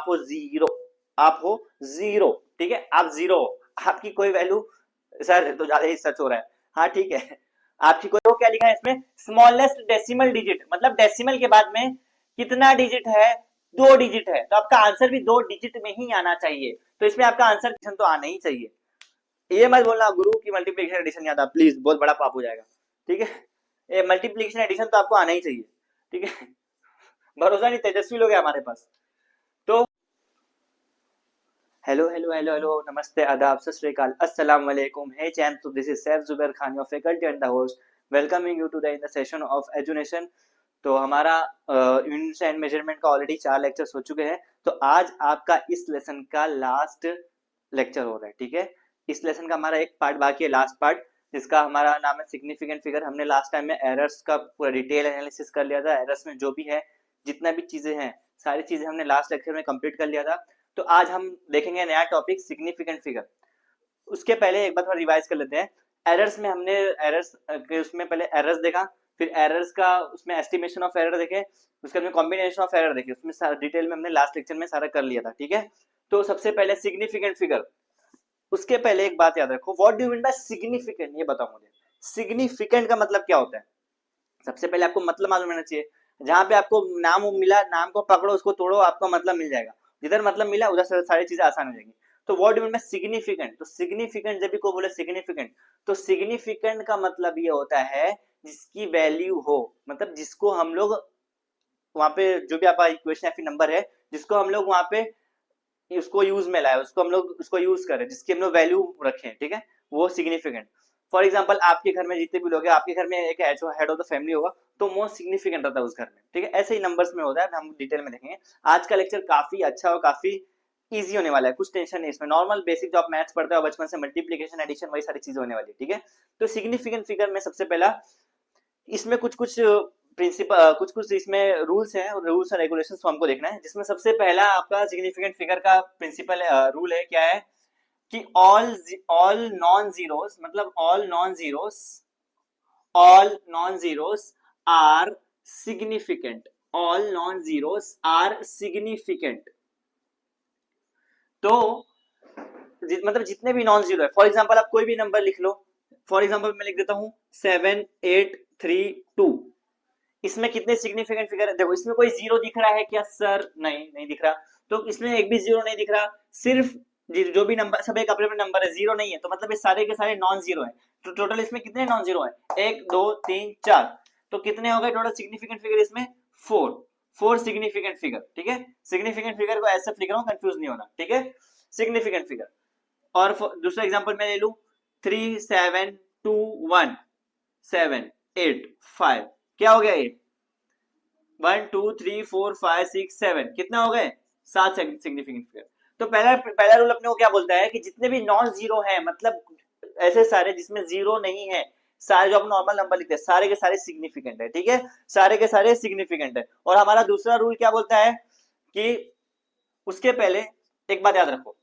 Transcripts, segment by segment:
आप हो जीरो, आप हो जीरो, ठीक है, आप जीरो, आपकी कोई वैल्यू, सर तो ज्यादा ही सच हो रहा है, हाँ ठीक है, आपकी कोई, तो क्या लिखा है इसमें, स्मॉलेस्ट डेसिमल डिजिट, मतलब डेसिमल के बाद में कितना डिजिट है, 2 डिजिट है, तो आपका आंसर भी 2 डिजिट में ही आना चाहिए, तो इसमें आपका आंसर तो आना ही चाहिए। ये मत बोलना गुरु की मल्टीप्लिकेशन एडिशन याद आ, प्लीज, बहुत बड़ा पाप हो जाएगा, ठीक है, ये मल्टीप्लिकेशन एडिशन तो आपको आना ही चाहिए, ठीक है, भरोसा नहीं, तेजस्वी लोग हैं हमारे पास। तो हेलो हेलो हेलो हेलो, नमस्ते, आदाब, सत श्री अकाल, अस्सलाम वालेकुम, hey champ, so this is Saif Zubair Khan, your faculty and the host, welcoming you to the in the session of education. तो हमारा यूनिट्स एंड मेजरमेंट का ऑलरेडी 4 लेक्चर्स हो चुके हैं, तो आज आपका इस लेसन का लास्ट लेक्चर हो रहा है, ठीक है, इस लेसन का हमारा एक पार्ट बाकी है, लास्ट पार्ट, जिसका हमारा नाम है सिग्निफिकेंट फिगर। हमने लास्ट टाइम में एरर्स का पूरा डिटेल एनालिसिस कर लिया था, एरर्स में जो भी है, जितना भी चीजें हैं, सारी चीजें हमने लास्ट लेक्चर में कंप्लीट कर लिया था। तो आज हम देखेंगे नया टॉपिक सिग्निफिकेंट फिगर। उसके पहले एक बार थोड़ा रिवाइज कर लेते हैं। एरर्स में हमने एरर्स उसमें पहले एरर्स देखा, फिर एरर्स का उसमें एस्टिमेशन ऑफ एरर देखे, उसके बाद में कॉम्बिनेशन ऑफ एरर देखे, उसमें सारा डिटेल में हमने लास्ट लेक्चर में सारा कर लिया था, ठीक है। तो सबसे पहले सिग्निफिकेंट फिगर। उसके पहले एक बात याद रखो, what do you mean by significant, ये बताओ मुझे, सिग्निफिकेंट का मतलब क्या होता है। सबसे पहले आपको मतलब मालूम होना चाहिए, जहां पे आपको नाम मिला, नाम को पकड़ो, उसको तोड़ो, आपका मतलब मिल जाएगा, जिधर मतलब मिला उधर से सारी चीजें आसान हो जाएंगी। तो what do mean by significant, तो सिग्निफिकेंट जब भी को बोले सिग्निफिकेंट, तो सिग्निफिकेंट का मतलब ये होता है जिसकी वैल्यू हो, मतलब जिसको हम लोग वहां पे, जो भी आपका इक्वेशन या फिर नंबर है, जिसको हम लोग वहां पे उसको यूज में लाए, उसको हम लोग उसको यूज करें, जिसकी हम लोग वैल्यू रखें, ठीक है, वो सिग्निफिकेंट। फॉर एग्जाम्पल आपके घर में जितने भी लोग हैं, आपके घर में एक हेड ऑफ द फैमिली होगा, तो मोस्ट सिग्निफिकेंट रहता है उस घर में, ठीक है, ऐसे ही नंबर्स में होता है, हम डिटेल में देखेंगे। आज का लेक्चर काफी अच्छा और काफी इजी होने वाला है, कुछ टेंशन नहीं इसमें, नॉर्मल बेसिक जो आप मैथ्स पढ़ते हो बचपन से, मल्टीप्लिकेशन एडिशन, वही सारी चीजें होने वाली है, ठीक है। तो सिग्निफिकेंट फिगर में सबसे पहला, इसमें कुछ कुछ प्रिंसिपल, कुछ कुछ इसमें रूल्स हैं, रूल्स एंड रेगुलेशंस को हमको देखना है, जिसमें सबसे पहला आपका सिग्निफिकेंट फिगर का प्रिंसिपल रूल है, क्या है कि ऑल नॉन जीरोस, मतलब all non zeros are significant, all non zeros are significant. तो मतलब जितने भी नॉन जीरो है, फॉर एग्जाम्पल आप कोई भी नंबर लिख लो, फॉर एग्जाम्पल मैं लिख देता हूं 7832, इसमें कितने सिग्निफिकेंट फिगर है, देखो इसमें कोई जीरो दिख रहा है क्या सर, नहीं नहीं दिख रहा, तो इसमें एक भी जीरो नहीं दिख रहा, सिर्फ जो भी नंबर सब एक अपने नंबर है, जीरो नहीं है, तो मतलब ये सारे के सारे नॉन जीरो है। तो टोटल इसमें कितने नॉन जीरो है, 1 2 3 4, तो कितने हो गए टोटल सिग्निफिकेंट फिगर इसमें, 4, 4 सिग्निफिकेंट फिगर, ठीक है। सिग्निफिकेंट फिगर को ऐसे लिख रहा हूं, कंफ्यूज नहीं होना, ठीक है, सिग्निफिकेंट फिगर। और दूसरा एग्जांपल मैं ले लू 3721 785, क्या हो गया ये, 1 2 3 4 5 6 7, कितना हो गए, 7 सिग्निफिकेंट फिगर। तो पहला पहला रूल अपने को क्या बोलता है कि जितने भी नॉन जीरो है, मतलब ऐसे सारे जिसमें जीरो नहीं है, सारे जो आप नॉर्मल नंबर लिखते हैं, सारे के सारे सिग्निफिकेंट है, ठीक है, सारे के सारे सिग्निफिकेंट है। और हमारा दूसरा रूल क्या बोलता है कि उसके पहले एक बात याद रखो,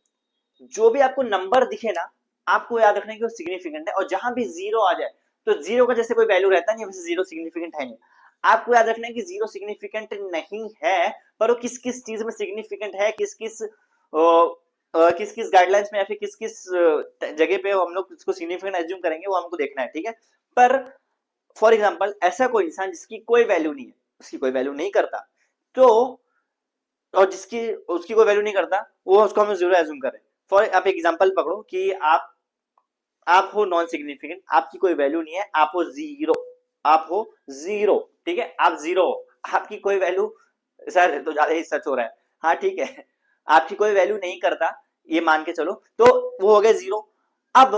जो भी आपको नंबर दिखे ना, आपको याद रखना है कि वो सिग्निफिकेंट है, और जहां भी जीरो आ जाए, तो जीरो का जैसे कोई वैल्यू रहता नहीं, वैसे जीरो सिग्निफिकेंट है नहीं। आपको याद रखना है कि जीरो सिग्निफिकेंट नहीं है, पर वो किस किस चीज में सिग्निफिकेंट है, किस किस गाइडलाइंस में, या फिर किस किस जगह पे हम लोग इसको सिग्निफिकेंट एज्यूम करेंगे, वो हमको देखना है, ठीक है। पर फॉर एग्जाम्पल ऐसा कोई इंसान जिसकी कोई वैल्यू नहीं है, उसकी कोई वैल्यू नहीं करता, तो और जिसकी उसकी कोई वैल्यू नहीं करता, वो उसको हम जीरो एज्यूम करें। फॉर आप एक एग्जांपल पकड़ो कि आप हो नॉन सिग्निफिकेंट, आपकी कोई वैल्यू नहीं है, आप हो जीरो, आप हो जीरो, ठीक है, आप जीरो, आपकी कोई वैल्यू, सर तो ज्यादा ही सच हो रहा है, हाँ ठीक है, आपकी कोई वैल्यू नहीं करता, ये मान के चलो, तो वो हो गए जीरो। अब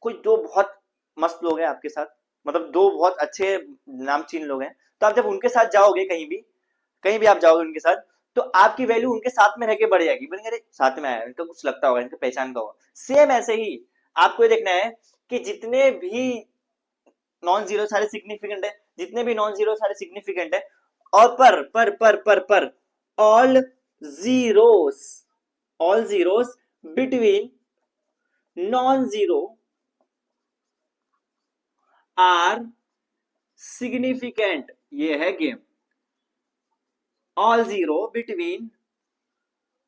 कोई दो बहुत मस्त लोग हैं आपके साथ, मतलब दो बहुत अच्छे नामचीन लोग हैं, तो आप जब उनके साथ जाओगे, कहीं भी आप जाओगे उनके साथ, तो आपकी वैल्यू उनके साथ में रह के बढ़ जाएगी, बोलेंगे अरे साथ में आया, इनका कुछ लगता होगा, इनका पहचान का होगा। सेम ऐसे ही आपको ये देखना है कि जितने भी नॉन जीरो सारे सिग्निफिकेंट है, जितने भी नॉन जीरो सारे सिग्निफिकेंट है, और पर all zeros, all zeros between non zero are significant, ये है game, all zero between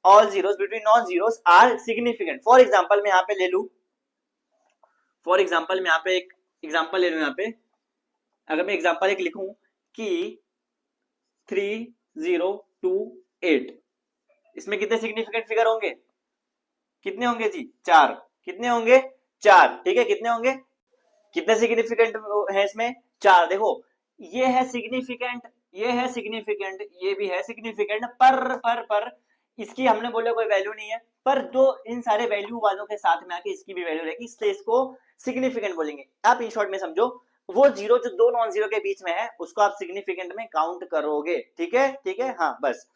all zeros between non zeros are significant. For example मैं यहाँ पे ले लूं, फॉर एग्जांपल मैं यहाँ पे एक एग्जांपल ले लूं, यहाँ पे अगर मैं एग्जांपल एक लिखूं कि 3028, इसमें कितने सिग्निफिकेंट फिगर होंगे? कितने होंगे जी? 4। कितने होंगे? 4। ठीक है, कितने होंगे? कितने सिग्निफिकेंट है इसमें? 4। देखो ये है सिग्निफिकेंट, ये है सिग्निफिकेंट, ये भी है सिग्निफिकेंट, पर इसकी हमने बोला कोई वैल्यू नहीं है, पर जो इन सारे वैल्यू वालों के साथ में आके इसकी भी वैल्यू रहेगी, इसलिए इसको सिग्निफिकेंट बोलेंगे। आप इन शॉर्ट में समझो, वो जीरो जो दो नॉन जीरो के बीच में है उसको आप सिग्निफिकेंट में काउंट करोगे। ठीक है, ठीक है, हाँ बस।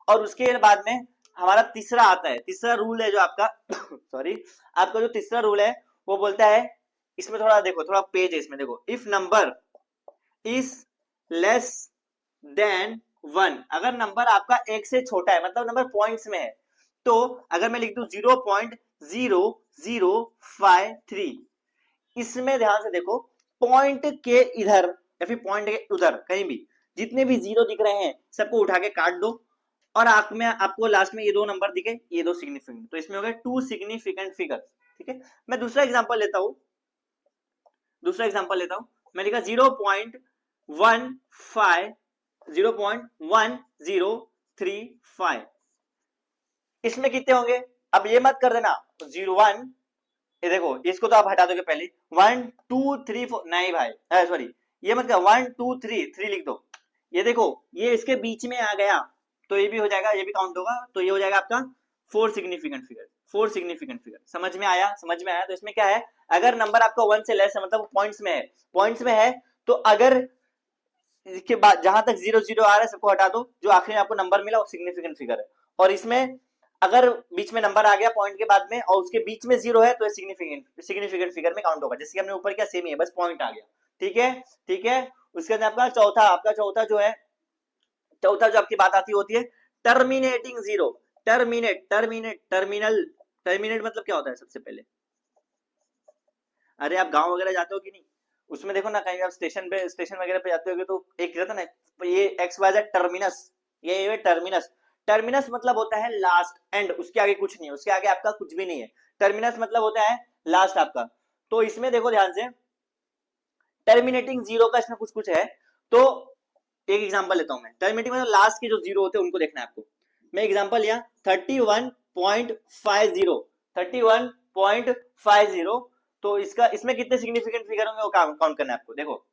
और उसके बाद में हमारा तीसरा आता है, तीसरा रूल है जो आपका सॉरी, आपका जो तीसरा रूल है वो बोलता है, इसमें थोड़ा देखो, थोड़ा पेज है इसमें, देखो, if number is less than 1, अगर नंबर आपका एक से छोटा है, मतलब नंबर पॉइंट्स में है, तो अगर मैं लिख दूं 0.0053, इसमें ध्यान से देखो, पॉइंट के इधर या फिर पॉइंट के उधर कहीं भी जितने भी जीरो दिख रहे हैं सबको उठा के काट दो, और आंख में आपको लास्ट में ये दो नंबर दिखे, ये दो सिग्निफिकेंट, तो इसमें हो गए 2 सिग्निफिकेंट फिगर। ठीक है, मैं दूसरा एग्जांपल लेता हूं, मैं लिखा 0.1035, इसमें कितने होंगे? अब ये मत कर देना 01, ये देखो इसको तो आप हटा दोगे पहले, 1 2 3 4, नहीं भाई, सॉरी, ये मत कर, 1 2 3 लिख दो, ये देखो ये इसके बीच में आ गया तो ये भी हो जाएगा, ये भी काउंट होगा, तो ये हो जाएगा आपका 4 सिग्निफिकेंट फिगर, 4 सिग्निफिकेंट फिगर। समझ में आया? समझ में आया? तो इसमें क्या है, अगर नंबर आपका 1 से लेस है, मतलब पॉइंट्स में है, पॉइंट्स में है, तो अगर इसके बाद जहां तक 0 0 आ रहा है सबको हटा दो, जो आखिरी में आपको नंबर मिला वो सिग्निफिकेंट फिगर है। और इसमें अगर बीच में नंबर आ गया पॉइंट के बाद में और उसके बीच में 0 है तो ये सिग्निफिकेंट फिगर में काउंट होगा, जैसे हमने ऊपर किया सेम ही है, बस पॉइंट आ गया। ठीक है, ठीक है। उसके बाद आपका चौथा जो है, चौथा जो आपकी बात आती होती है टर्मिनेटिंग जीरो। टर्मिनेट मतलब क्या होता है? सबसे पहले, अरे आप गांव वगैरह जाते हो कि नहीं, उसमें देखो ना, कहीं आप स्टेशन वगैरह पे जाते होगे तो एक रहता ना, ये XYZ टर्मिनस, ये टर्मिनस। टर्मिनस मतलब होता है लास्ट, एंड, उसके आगे कुछ नहीं है, उसके आगे आपका कुछ भी नहीं है, टर्मिनस मतलब होता है लास्ट आपका। तो इसमें देखो ध्यान से, टर्मिनेटिंग जीरो का इसमें कुछ कुछ है, तो एक एग्जांपल लेता हूं मैं, टर्मिनेटिंग मतलब लास्ट के जो जीरो होते हैं उनको देखना है आपको। मैं एग्जांपल लिया 31.50, तो इसमें कितने सिग्निफिकेंट फिगर होंगे वो काउंट करना है आपको। देखो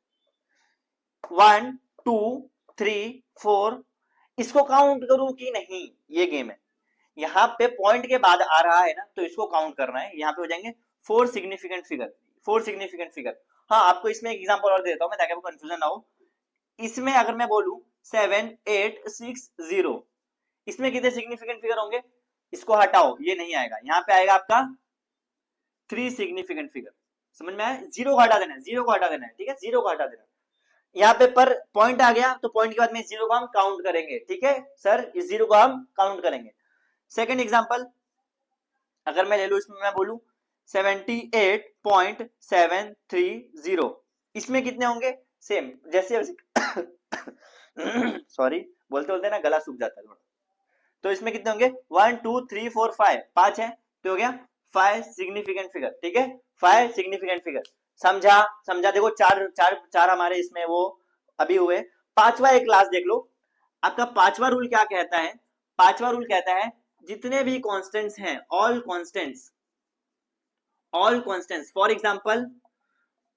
1 2 3 4, इसको काउंट करूं कि नहीं, ये गेम है। यहाँ पे पॉइंट के बाद आ रहा है ना, तो इसको काउंट करना है, यहाँ पे हो जाएंगे 4 सिग्निफिकेंट फिगर। हाँ, आपको इसमें एक एग्जांपल और देता हूं मैं ताकि आपको कंफ्यूजन ना हो। इसमें अगर मैं बोलूं 7860, इसमें कितने सिग्निफिकेंट फिगर होंगे? इसको हटाओ, ये नहीं आएगा, यहाँ पे आएगा आपका 3 सिग्निफिकेंट फिगर। समझ में आया? जीरो को हटा देना है, ठीक है, जीरो को हटा देना। यहाँ पे पर पॉइंट आ गया तो पॉइंट के बाद में जीरो को हम काउंट करेंगे। ठीक है सर, इस जीरो को हम काउंट करेंगे। सेकंड एग्जांपल अगर मैं ले लू, इसमें मैं बोलूं 78.730, इसमें कितने होंगे? सेम, जैसे सॉरी, बोलते बोलते ना गला सूख जाता है थोड़ा, तो इसमें कितने होंगे? 1 2 3 4 5, 5 है तो हो गया 5 सिग्निफिकेंट फिगर। ठीक है, 5 सिग्निफिकेंट फिगर। समझा? देखो चार हमारे इसमें वो अभी हुए। पांचवा एक क्लास देख लो, आपका पांचवा रूल क्या कहता है? पांचवा रूल कहता है जितने भी कांस्टेंट्स हैं, ऑल कांस्टेंट्स, फॉर एग्जांपल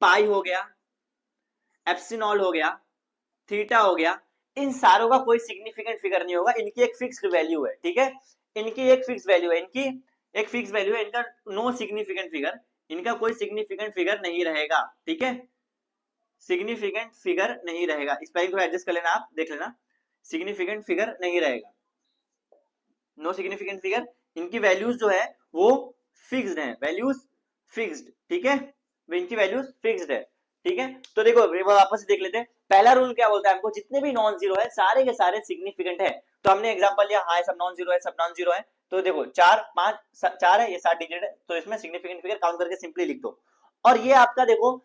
पाई हो गया, एप्सिलॉन हो गया, थीटा हो गया, इन सारों का कोई सिग्निफिकेंट फिगर नहीं होगा, इनकी एक फिक्स्ड वैल्यू है। ठीक है, इनकी एक फिक्स वैल्यू है, इनका नो सिग्निफिकेंट फिगर, इनका कोई सिग्निफिकेंट फिगर नहीं रहेगा। ठीक है, सिग्निफिकेंट फिगर नहीं रहेगा, स्पेलिंग थोड़ा एडजस्ट कर लेना, आप देख लेना, सिग्निफिकेंट फिगर नहीं रहेगा, नो सिग्निफिकेंट फिगर, इनकी वैल्यूज जो है वो फिक्स्ड है, वैल्यूज फिक्स्ड। ठीक है, इनकी वैल्यूज फिक्स्ड है। ठीक है, तो देखो वापस से देख लेते हैं, पहला रूल क्या बोलता है हमको, जितने भी नॉन जीरो है सारे के सारे सिग्निफिकेंट है। तो हमने एग्जांपल लिया, हाँ सब नॉन जीरो है, तो देखो 4 5 4 है, ये 7 डिजिट है, तो इसमें सिग्निफिकेंट फिगर काउंट करके सिंपली लिख दो। और ये आपका देखो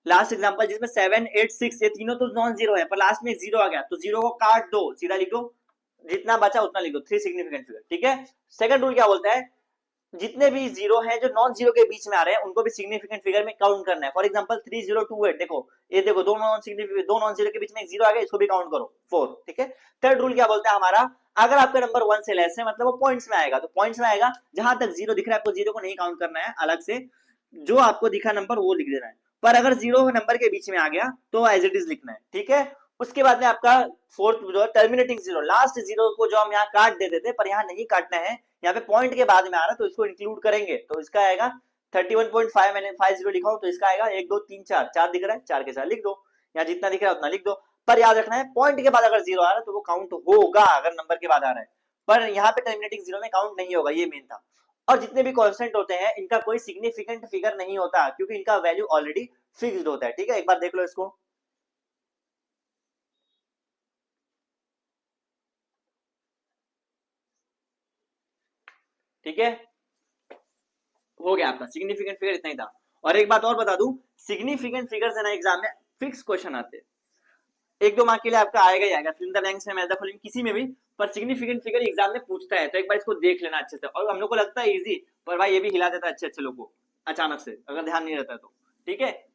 लास्ट एग्जांपल जिसमें 7 8 6, ये तीनों तो नॉन जीरो है, पर लास्ट में जीरो आ गया, तो जीरो को काट दो, सीधा लिख दो जितना बचा उतना लिख दो, 3 सिग्निफिकेंट फिगर, ठीक है। सेकंड रूल क्या बोलता है, जितने भी जीरो हैं जो नॉन जीरो के बीच में आ रहे हैं उनको भी सिग्निफिकेंट फिगर में काउंट करना है। फॉर एग्जांपल 3028, देखो ये देखो दो नॉन जीरो के बीच में एक जीरो आ गया, इसको भी काउंट करो 4, ठीक है। थर्ड रूल क्या बोलता है हमारा, अगर आपका नंबर 1 से लेस है मतलब वो पॉइंट्स में आएगा, तो पॉइंट्स में आएगा, जहां तक जीरो दिख रहा है आपको जीरो को नहीं काउंट करना है, अलग से जो आपको दिखा नंबर वो लिख देना है। पर अगर जीरो नंबर के बीच में आ गया तो एज इट इज लिखना है, ठीक है। उसके बाद में आपका फोर्थ जो है टर्मिनेटिंग जीरो, लास्ट जीरो को जो हम यहाँ काट देते थे पर यहाँ नहीं काटना है, यहाँ पे पॉइंट के बाद में आ रहा है तो इसको इंक्लूड करेंगे, तो इसका आएगा 31.5, मैंने 50 लिखा हूं तो इसका आएगा 1 2 3 4, 4 दिख रहा है 4 के साथ लिख दो, यहाँ जितना दिख रहा है उतना लिख दो। पर याद रखना है पॉइंट के बाद अगर जीरो आ रहा है तो वो काउंट होगा अगर नंबर के बाद आ रहा है, पर यहाँ पे टर्मिनेटिंग जीरो में काउंट नहीं होगा, ये मेन था। और जितने भी कांस्टेंट होते हैं इनका कोई सिग्निफिकेंट फिगर नहीं होता क्योंकि इनका वैल्यू ऑलरेडी फिक्स्ड होता है, ठीक है। एक बार देख लो इसको, ठीक है, हो गया आपका सिग्निफिकेंट फिगर इतना ही था। और एक बात और बता दूं, सिग्निफिकेंट फिगर्स है ना एग्जाम में फिक्स क्वेश्चन आते हैं, एक दो मार्क के लिए आपका आएगा ही आएगा, फिल इन द ब्लैंक्स में, मैदा फिलिंग किसी में भी, पर सिग्निफिकेंट फिगर एग्जाम में पूछता है, तो एक बार इसको देख लेना अच्छे से। और हम लोग को लगता है इजी, पर भाई ये भी हिला देता है अच्छे अच्छे लोगों को अचानक से, अगर ध्यान नहीं रहता तो, ठीक है।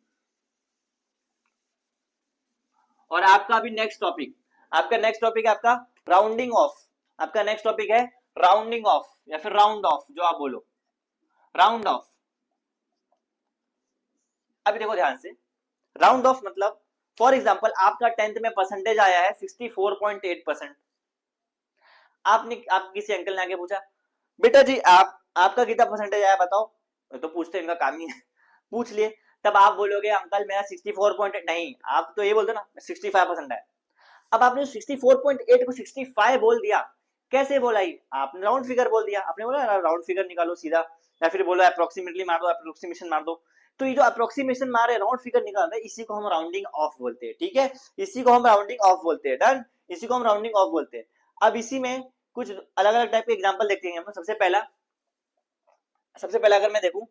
और आपका अभी नेक्स्ट टॉपिक, आपका नेक्स्ट टॉपिक है आपका राउंडिंग ऑफ, आपका नेक्स्ट टॉपिक है राउंडिंग ऑफ या फिर राउंड ऑफ, जो आप बोलो राउंड ऑफ। अभी देखो ध्यान से, राउंड ऑफ मतलब फॉर एग्जांपल आपका 10th में परसेंटेज आया है 64.8%, आप किसी अंकल ने आके पूछा बेटा जी आपका कितना परसेंटेज आया बताओ, तो पूछते इनका काम ही है पूछ लिए, तब आप बोलोगे अंकल मेरा 64.8, नहीं आप तो ये बोलते ना 65% है। अब आपने 64.8 को 65 बोल दिया, कैसे बोला, ही आपने राउंड फिगर बोल दिया, आपने बोला राउंड फिगर निकालो सीधा, या फिर बोलो अप्रोक्सीमेटली मार दो, अप्रोक्सीमेशन मार दो, तो ये जो अप्रोक्सीमेशन मारे राउंड फिगर निकाल रहे हैं इसी को हम राउंडिंग ऑफ बोलते हैं, ठीक है, इसी को हम राउंडिंग ऑफ बोलते हैं, डन, इसी को हम राउंडिंग ऑफ बोलते हैं। अब इसी में कुछ अलग अलग टाइप के एग्जाम्पल देखते हैं हम। सबसे पहला अगर मैं देखूं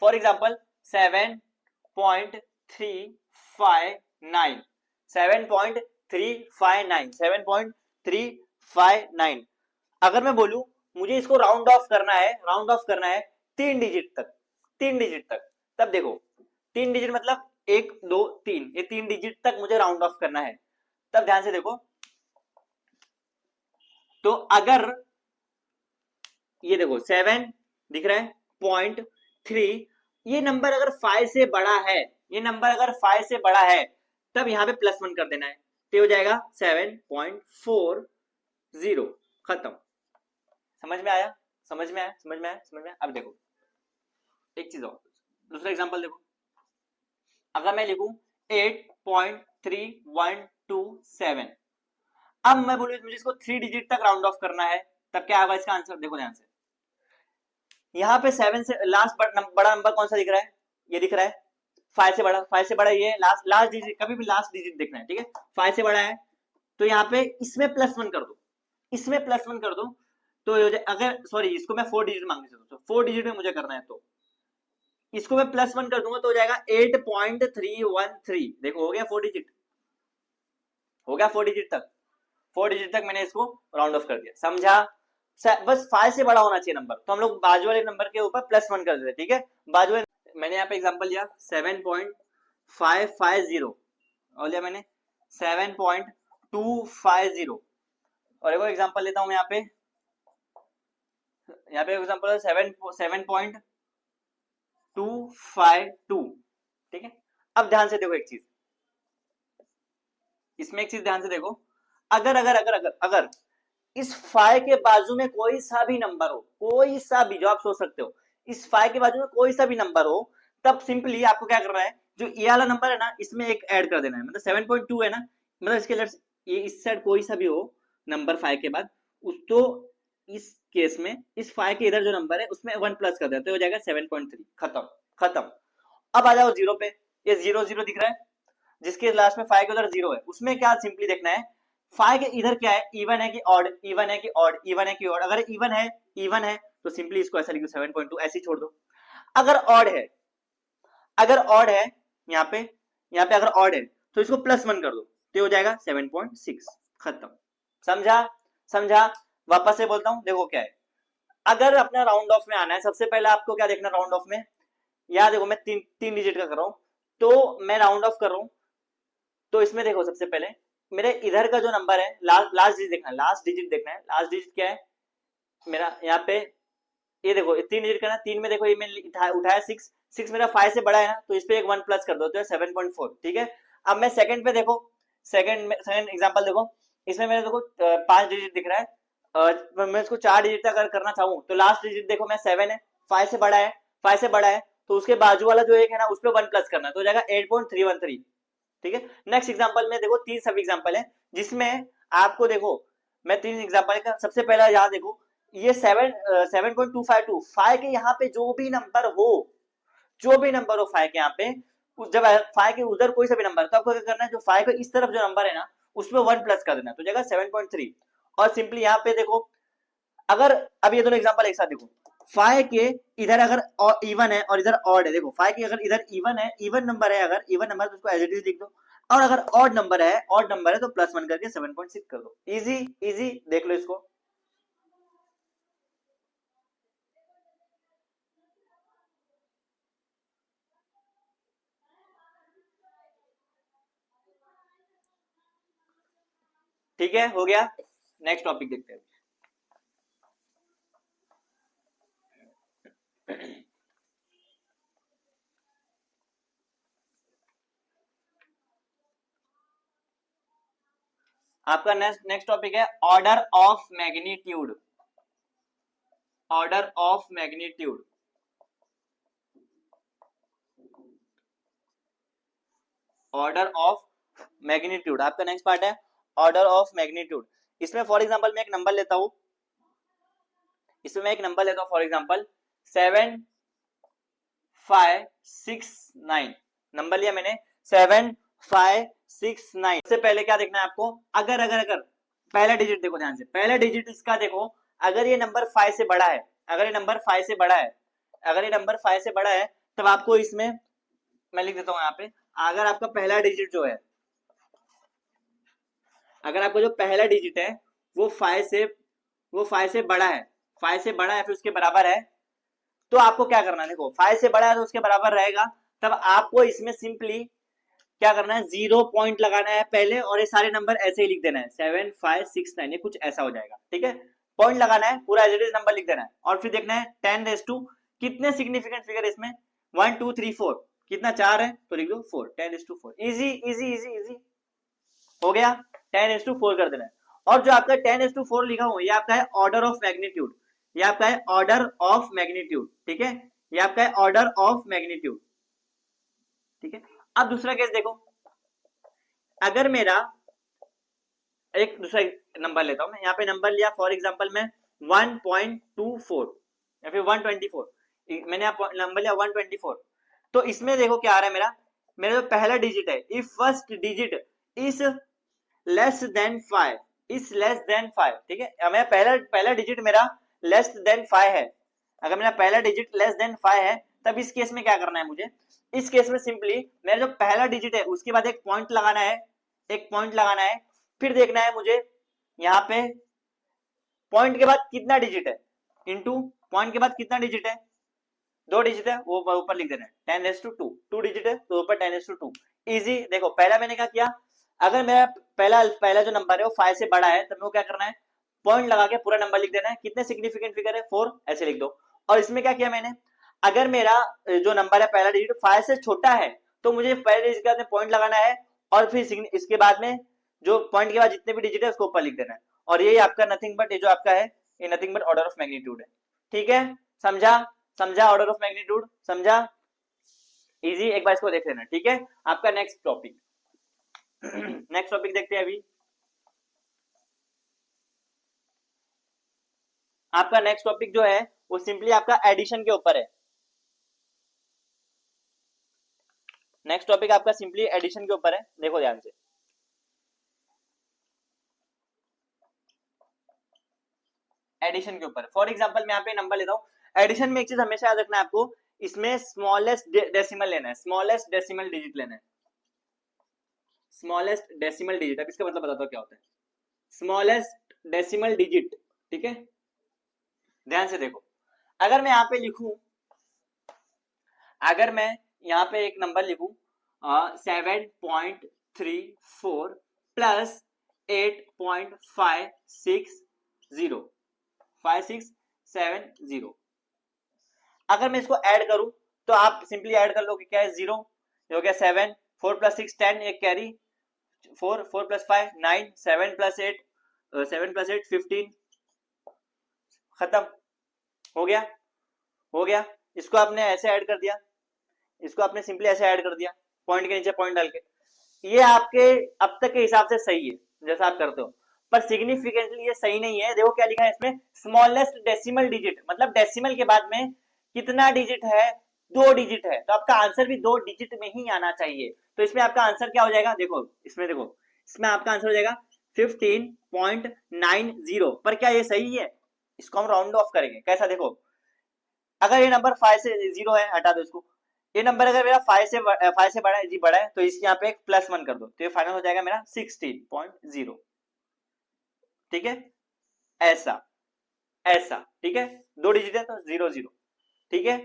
फॉर एग्जाम्पल 7.359, 7.359, अगर मैं बोलूं मुझे इसको राउंड ऑफ करना है, 3 डिजिट तक, 3 डिजिट तक, तब देखो 3 डिजिट मतलब 1 2 3, ये 3 डिजिट तक मुझे राउंड ऑफ करना है, तब ध्यान से देखो, तो अगर ये देखो 7 दिख रहा है .3, ये नंबर अगर 5 से बड़ा है, ये नंबर अगर 5 से बड़ा है तब यहाँ पे +1 कर देना है, तो हो जाएगा 7.40, खत्म। समझ में आया, समझ में आया, समझ में आया, समझ में आया। अब देखो एक चीज और, दूसरा एग्जांपल देखो, अगर मैं लिखूं 8.3127, अब मैं बोलूं मुझे इसको 3 डिजिट तक राउंड ऑफ करना है, तब क्या आएगा इसका आंसर, देखो ध्यान से, यहाँ पे 7 से लास्ट बड़ा नंबर कौन सा दिख रहा है, ये दिख रहा है 5 से बड़ा, 5 से बड़ा ये लास्ट डिजिट, कभी भी लास्ट डिजिट देखना है, ठीक है, 5 से बड़ा है, तो यहाँ पे इसमें +1 कर दो, इसमें +1 कर दो, तो अगर सॉरी इसको मैं 4 डिजिट मांग रहा हूँ, 4 डिजिट में मुझे करना है, तो इसको मैं +1 कर दूंगा तो हो जाएगा 8.313, देखो हो गया 4 डिजिट, हो गया 4 डिजिट तक, 4 डिजिट तक मैंने इसको राउंड ऑफ कर दिया, समझा। बस 5 से बड़ा होना चाहिए नंबर, तो हम लोग बाजू वाले नंबर के ऊपर +1 कर देते, ठीक है, बाजू वाले, मैंने यहाँ पे एग्जांपल लिया 7.550, और लिया मैंने 7.250, और एक एग्जांपल लेता हूं मैं यहाँ पे एग्जांपल 7.252, ठीक है। अब ध्यान से देखो एक चीज, इसमें एक चीज ध्यान से देखो, अगर अगर अगर अगर अगर इस 5 के बाजू में कोई सा भी नंबर हो, कोई सा भी, जो आप सोच सकते हो, इस 5 के बाजू में कोई सा भी नंबर हो, तब सिंपली आपको क्या करना है, जो ये वाला नंबर है ना इसमें एक ऐड कर देना है, मतलब 7.2 है ना, मतलब इसके ये इस साइड कोई सा भी हो नंबर 5 के बाद, उस तो इस केस में इस 5 के इधर जो नंबर है उसमें 1 प्लस कर देते हो जाएगा 7.3, खत्म खत्म। अब आ जाओ 0 पे, ये 0 0 दिख रहा है, जिसके लास्ट में 5 के उधर 0 है, उसमें क्या सिंपली देखना है 5 के इधर क्या है, इवन है कि ऑड, इवन है कि ऑड, इवन है कि ऑड, अगर इवन है तो सिंपली इसको ऐसा लिख दो 7.2, ऐसे ही छोड़ दो। अगर ऑड है, यहाँ पे अगर ऑड है तो इसको +1 कर दो, तो हो जाएगा 7.6, खत्म, समझा समझा? वापस से बोलता हूं, देखो क्या है, अगर अपना राउंड ऑफ में आना है, सबसे पहले आपको क्या देखना राउंड ऑफ में, यहां देखो मैं तीन डिजिट का कर रहा हूं, तो मैं राउंड ऑफ कर रहा हूं, तो इसमें देखो सबसे पहले मेरे इधर का जो नंबर है, लास्ट डिजिट देखना है, लास्ट डिजिट देखना है, लास्ट डिजिट क्या है मेरा यहाँ पे, ये देखो ये 3 डिजिट का ना, 3 में देखो ये मैंने उठाया 6, 6 मेरा 5 से बड़ा है ना, तो इस पे एक 1 प्लस कर दो तो 7.4, ठीक है। अब मैं सेकंड पे देखो, सेकंड एग्जांपल देखो, इसमें मेरे देखो 5 डिजिट दिख रहा है, मैं इसको 4 डिजिट तक अगर करना चाहूँ तो लास्ट डिजिट देखो मैं 7 है, 5 से बड़ा है, 5 से बड़ा है, तो उसके बाजू वाला जो एक है ना उस पे 1 प्लस करना है, तो हो जाएगा 8.313, ठीक है। नेक्स्ट एग्जांपल में देखो 3 सब एग्जांपल है, जिसमें आपको देखो मैं 3 एग्जांपल का, सबसे पहला यहाँ देखो ये 7.252, 5 के यहाँ पे जो भी नंबर हो, जो भी नंबर हो 5 के यहाँ पे, जब 5 के उधर कोई सा भी नंबर, तो आपको क्या करना है, जो 5 के इस तरफ जो नंबर है ना उसमें 1 प्लस कर देना, तो जाएगा 7.3। और सिंपली यहाँ पे देखो, अगर अब ये दोनों एग्जांपल एक साथ देखो, 5 के इधर अगर इवन है और इधर ऑड है, देखो 5 के अगर इधर इवन है, इवन नंबर है, अगर इवन नंबर तो उसको एज इट इज लिख दो, और अगर ऑड नंबर है, ऑड नंबर है तो +1 करके 7.6 कर दो। इजी इजी, देख लो इसको। ठीक है, हो गया। नेक्स्ट टॉपिक देखते हैं। आपका नेक्स्ट टॉपिक है order of magnitude. Order of magnitude, order of magnitude आपका नेक्स्ट पार्ट है, ऑर्डर ऑफ मैग्नीट्यूड। इसमें फॉर एग्जांपल मैं एक नंबर लेता हूं, इसमें मैं एक नंबर लेता हूं फॉर एग्जांपल 7569, नंबर लिया मैंने 7569। सबसे पहले क्या देखना है आपको, अगर अगर अगर पहला डिजिट देखो ध्यान से, पहला डिजिट इसका देखो, अगर ये नंबर 5 से बड़ा है, अगर ये नंबर 5 से बड़ा है, अगर ये नंबर 5 से बड़ा है, तब आपको इसमें मैं लिख देता हूं यहाँ पे, अगर आपका पहला डिजिट जो है, अगर आपका जो पहला डिजिट है वो 5 से बड़ा है, 5 से बड़ा है फिर उसके बराबर है, तो आपको क्या करना है, देखो 5 से बड़ा है तो उसके बराबर रहेगा, तब आपको इसमें सिंपली क्या करना है, 0 पॉइंट लगाना है पहले, और ये सारे नंबर ऐसे ही लिख देना है 7569, ये कुछ ऐसा हो जाएगा, ठीक है। पॉइंट लगाना है, पूरा एज इट इज नंबर लिख देना है, और फिर देखना है 10 कितने सिग्निफिकेंट फिगर इसमें 1 2 3 4, कितना 4 है तो लिख दो 4, 10:4। इजी इजी इजी इजी, हो गया। 10:4 कर देना है, और जो आपका 10:4 लिखा हुआ ये आपका है ऑर्डर ऑफ मैग्नीट्यूड, ये आपका है ऑर्डर ऑफ मैग्नीट्यूड, ठीक है, ये आपका है ऑर्डर ऑफ मैग्नीट्यूड, ठीक है। अब दूसरा केस देखो, अगर मेरा एक दूसरा नंबर लेता हूं मैं, यहाँ पे नंबर लिया फॉर एग्जांपल मैं 1.24 या फिर 124, मैंने नंबर लिया 124, तो इसमें देखो क्या आ रहा है मेरा, मेरा जो पहला डिजिट है, if first digit is less than 5, is less than 5, ठीक है, मेरा पहला डिजिट मेरा लेस देन 5 है, अगर मेरा पहला डिजिट लेस देन 5 है, तब इस केस में क्या करना है मुझे, इस केस में सिंपली मेरा जो पहला डिजिट है उसके बाद एक पॉइंट लगाना है, एक पॉइंट लगाना है, फिर देखना है मुझे यहाँ पे पॉइंट के बाद कितना डिजिट है, इनटू पॉइंट के बाद कितना डिजिट है, 2 डिजिट है, वो ऊपर लिख देना है 10⁻², 2 डिजिट है तो ऊपर 10⁻²। इजी, देखो पहला मैंने क्या किया, अगर मेरा पहला जो नंबर है वो 5 से बड़ा है, तो मेरे को क्या करना है, पॉइंट लगा के पूरा नंबर लिख देना है, कितने सिग्निफिकेंट फिगर है 4, ऐसे लिख दो। और इसमें क्या किया मैंने, अगर मेरा जो नंबर है पहला डिजिट 5 से छोटा है, तो मुझे पहले डिजिट के बाद में पॉइंट लगाना है, और फिर इसके बाद में जो पॉइंट के बाद जितने भी डिजिट है उसको ऊपर लिख देना है, और ये आपका नथिंग बट, ये जो आपका है ये nothing but order of magnitude है, ठीक है। समझा, समझा ऑर्डर ऑफ मैग्नीट्यूड, समझा, इजी, एक बार इसको देख लेना, ठीक है। आपका नेक्स्ट टॉपिक नेक्स्ट टॉपिक देखते हैं अभी। आपका नेक्स्ट टॉपिक जो है वो सिंपली आपका एडिशन के ऊपर है, नेक्स्ट टॉपिक आपका सिंपली एडिशन के ऊपर है, देखो ध्यान से। एडिशन के ऊपर फॉर एग्जांपल मैं यहाँ पे नंबर लेता हूँ, एडिशन में एक चीज हमेशा याद रखना है आपको, इसमें स्मॉलेस्ट डेसिमल लेना है, स्मॉलेस्ट डेसिमल डिजिट लेना है, स्मॉलेस्ट डेसिमल डिजिट। अब इसका मतलब बताता हूँ क्या होता है, स्मॉलेस्ट डेसिमल डिजिट, ठीक है, ध्यान से देखो। अगर मैं यहाँ पे लिखूं, अगर मैं यहाँ पे एक नंबर लिखूं 7.34 प्लस 8.560, अगर मैं इसको ऐड करूं तो आप सिंपली ऐड कर लो कि क्या है, 0 हो गया 7, 4 प्लस 6 10, एक कैरी 4, 4 प्लस 5 9, 7 प्लस 8 15, खत्म, हो गया, हो गया। इसको आपने ऐसे ऐड कर दिया, इसको आपने सिंपली ऐसे ऐड कर दिया, पॉइंट के नीचे पॉइंट डाल के। ये आपके अब तक के हिसाब से सही है जैसा आप करते हो, पर सिग्निफिकेंटली ये सही नहीं है। देखो क्या लिखा है इसमें, स्मॉलेस्ट डेसिमल डिजिट, मतलब डेसिमल के बाद में कितना डिजिट है, 2 डिजिट है, तो आपका आंसर भी 2 डिजिट में ही आना चाहिए। तो इसमें आपका आंसर क्या हो जाएगा, देखो इसमें, देखो इसमें आपका आंसर हो जाएगा 15.90। पर क्या ये सही है, इसको हम राउंड ऑफ करेंगे कैसा, देखो अगर ये नंबर 5 से 0 है, हटा दो इसको, ये नंबर अगर मेरा 5 से बड़ा है, जी बड़ा है, तो इसके यहाँ पे एक +1 कर दो, तो ये फाइनल हो जाएगा मेरा 16.0, ठीक है, ऐसा ऐसा, ठीक है, 2 डिजिट है तो 0 0, ठीक है,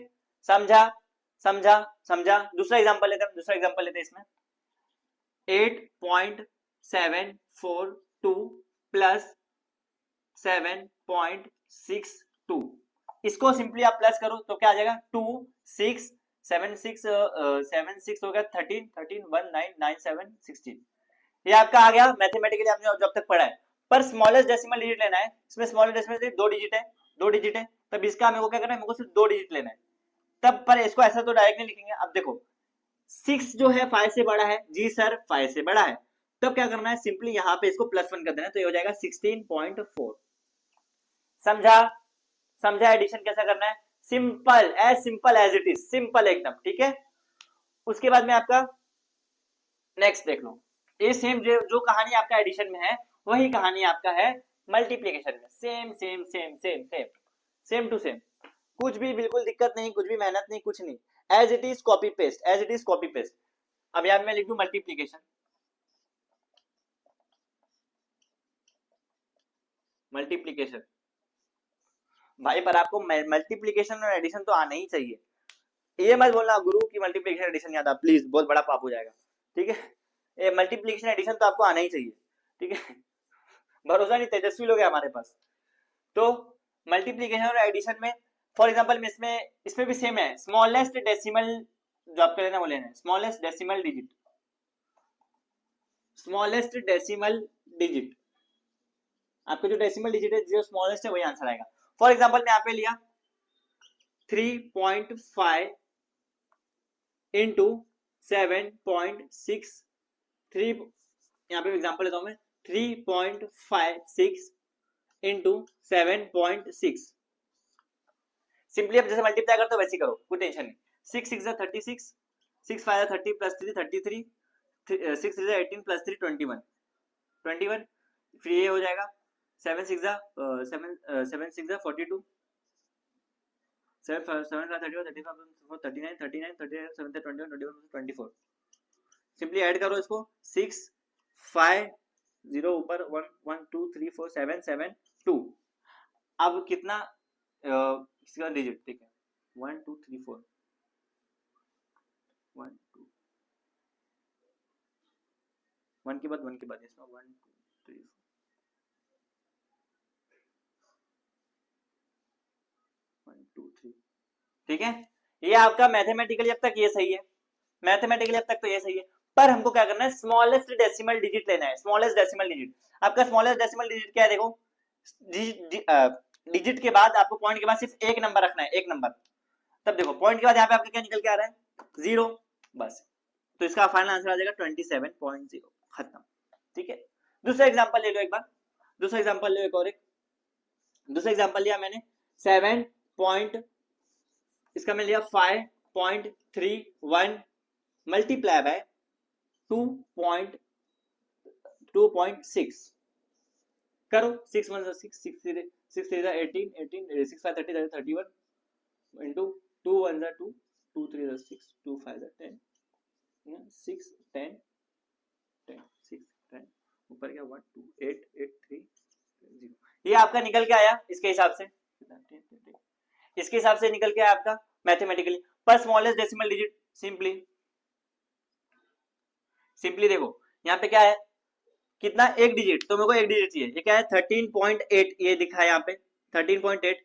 समझा समझा समझा। दूसरा एग्जांपल लेते हैं, दूसरा एग्जांपल लेते हैं इसमें 8.742 प्लस 7.62, इसको सिंपली आप प्लस करो तो क्या आ जाएगा, 2 6 7 6 7 6 हो गया 13 13 1 9 9 7 16, ये आपका आ गया मैथमेटिकली आपने जब तक पढ़ा है। पर स्मॉलेस्ट डेसिमल डिजिट लेना है, इसमें स्मॉलेस्ट डेसिमल डिजिट 2 डिजिट है, 2 डिजिट है, तब इसका मेरे को क्या करना है, मेरे को सिर्फ 2 डिजिट लेना है तब। पर इसको ऐसा तो डायरेक्ट नहीं लिखेंगे। अब देखो 6 जो है 5 से बड़ा है, जी सर 5 से बड़ा है, तब क्या करना है, सिंपली यहाँ पे इसको +1 कर देना, तो ये हो जाएगा 16.4। समझा समझा, एडिशन कैसा करना है, simple as it is, simple एकदम, ठीक है। उसके बाद में आपका नेक्स्ट देख लो, ये सेम जो कहानी आपका एडिशन में है वही कहानी आपका है मल्टीप्लिकेशन में, same same same same same same to same, कुछ भी बिल्कुल दिक्कत नहीं, कुछ भी मेहनत नहीं, कुछ नहीं, as it is copy paste, as it is copy paste. अब यहाँ मैं लिख दूं मल्टीप्लिकेशन, मल्टीप्लिकेशन भाई, पर आपको मल्टीप्लिकेशन और एडिशन तो आना ही चाहिए, ये मत बोलना गुरु की मल्टीप्लिकेशन एडिशन नहीं आता, प्लीज बहुत बड़ा पाप हो जाएगा, ठीक है। ये मल्टीप्लिकेशन एडिशन तो आपको आना ही चाहिए, ठीक है। भरोसा नहीं, तेजस्वी लोग हैं हमारे पास। तो मल्टीप्लिकेशन और एडिशन में फॉर एग्जांपल में इसमें भी सेम है, स्मॉलेस्ट डेसिमल जो आपको लेना वो लेना है, smallest decimal digit, smallest decimal digit, आपका जो डेसिमल डिजिट है जो स्मॉलेस्ट है वही आंसर आएगा। फॉर एग्जांपल मैं यहाँ पे लिया 3.5 इंटू 7.63, यहाँ पे एग्जांपल लेता हूं मैं 3.56 इंटू 7.6, सिंपली आप जैसे मल्टीप्लाई करते हो वैसे करो, कोई टेंशन नहीं। 6 6 36, 6 5 30 प्लस 3 33, 6 3 18 प्लस 3 21 21, फिर ये हो जाएगा 7 6 7 6 42, 7 7 31 35 39 39 39 7 21 21 24, सिंपली ऐड करो इसको, 6 5 0 ऊपर 1 1 2 3 4 7 7 2, अब कितना इसका डिजिट, ठीक है 1 2 3 4 1 2 1 के बाद इसमें 1 2 3 1 2 3, ठीक है। ये आपका मैथमेटिकली अब तक ये सही है, मैथमेटिकली अब तक तो ये सही है, पर हमको क्या करना है, स्मॉलेस्ट डेसिमल डिजिट लेना है, स्मॉलेस्ट डेसिमल डिजिट। आपका स्मॉलेस्ट डेसिमल डिजिट क्या है, देखो डिजिट के बाद आपको पॉइंट के बाद सिर्फ एक नंबर रखना है, एक नंबर, तब देखो पॉइंट के बाद यहाँ पे आपका क्या निकल के आ रहा है, 0, बस, तो इसका फाइनल आंसर आ जाएगा 27.0, खत्म, ठीक है। दूसरा एग्जांपल ले लो एक बार, दूसरा एग्जांपल ले लो एक और, एक दूसरा एग्जांपल लिया मैंने 7 पॉइंट, इसका मैं लिया 5.31 मल्टीप्लाई बाय 2.6, करो 6 1 6 6 3 6 3 18 18 6 5 30 31 into 2 1 2 2 3 6 2 5 10 6 10 10 6 10, ऊपर क्या 1 2 8 8 3 ये आपका निकल के आया इसके हिसाब से, इसके हिसाब से निकल के आया आपका मैथमेटिकली पर smallest decimal digit. Simply simply देखो यहाँ पे क्या है, कितना, एक डिजिट, तो मेरे को एक डिजिट चाहिए, ये क्या है 13.8, ये दिखा है यहाँ पे 13.8,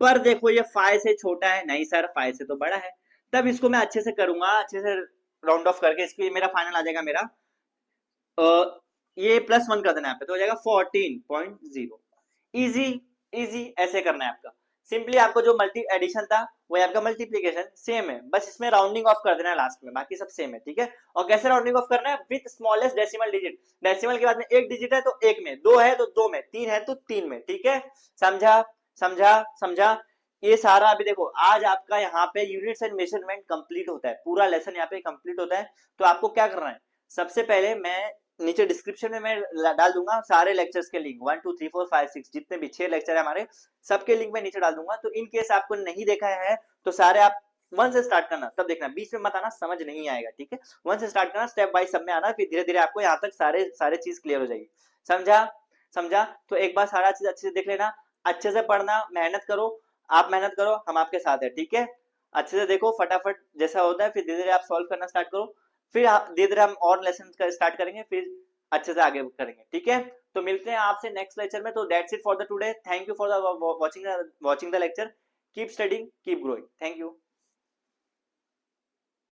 पर देखो ये 5 से छोटा है, नहीं सर 5 से तो बड़ा है, तब इसको मैं अच्छे से करूंगा, अच्छे से राउंड ऑफ करके इसको, मेरा फाइनल आ जाएगा मेरा ये +1 कर देना यहाँ पे, तो हो जाएगा 14.0। इजी इजी ऐसे करना है आपका। सिंपली आपको जो मल्टी एडिशन था वो आपका मल्टीप्लीकेशन सेम है, बस इसमें राउंडिंग ऑफ कर देना है लास्ट में, बाकी सब सेम है, ठीक है। और कैसे राउंडिंग ऑफ करना है, with smallest decimal digit, decimal के बाद में एक डिजिट है तो एक में, दो है तो दो में, तीन है तो तीन में, ठीक है। समझा समझा समझा। ये सारा अभी देखो आज आपका यहाँ पे यूनिट्स एंड मेजरमेंट कंप्लीट होता है, पूरा लेसन यहाँ पे कंप्लीट होता है। तो आपको क्या करना है, सबसे पहले मैं नीचे डिस्क्रिप्शन में मैं डाल दूंगा सारे लेक्चर्स के लिंक, 1 2 3 4 5 6 जितने भी 6 लेक्चर है हमारे, सबके लिंक मैं नीचे डाल दूंगा। तो इन केस आपको नहीं देखा है तो सारे आप 1 से स्टार्ट करना, तब देखना, बीच में मत आना, समझ नहीं आएगा, ठीक है। 1 से स्टार्ट करना, स्टेप बाय सब में आना, फिर धीरे धीरे आपको यहाँ तक सारे सारे चीज क्लियर हो जाएगी। समझा समझा। तो एक बार सारा चीज अच्छे से देख लेना, अच्छे से पढ़ना, मेहनत करो, आप मेहनत करो, हम आपके साथ है, ठीक है। अच्छे से देखो, फटाफट जैसा होता है, फिर धीरे धीरे आप सॉल्व करना स्टार्ट करो, फिर धीरे धीरे हम और लेसन स्टार्ट करेंगे, फिर अच्छे से आगे करेंगे, ठीक है। तो मिलते हैं आपसे नेक्स्ट लेक्चर में। तो that's it for the today, thank you for the watching the lecture, keep studying, keep growing, thank you.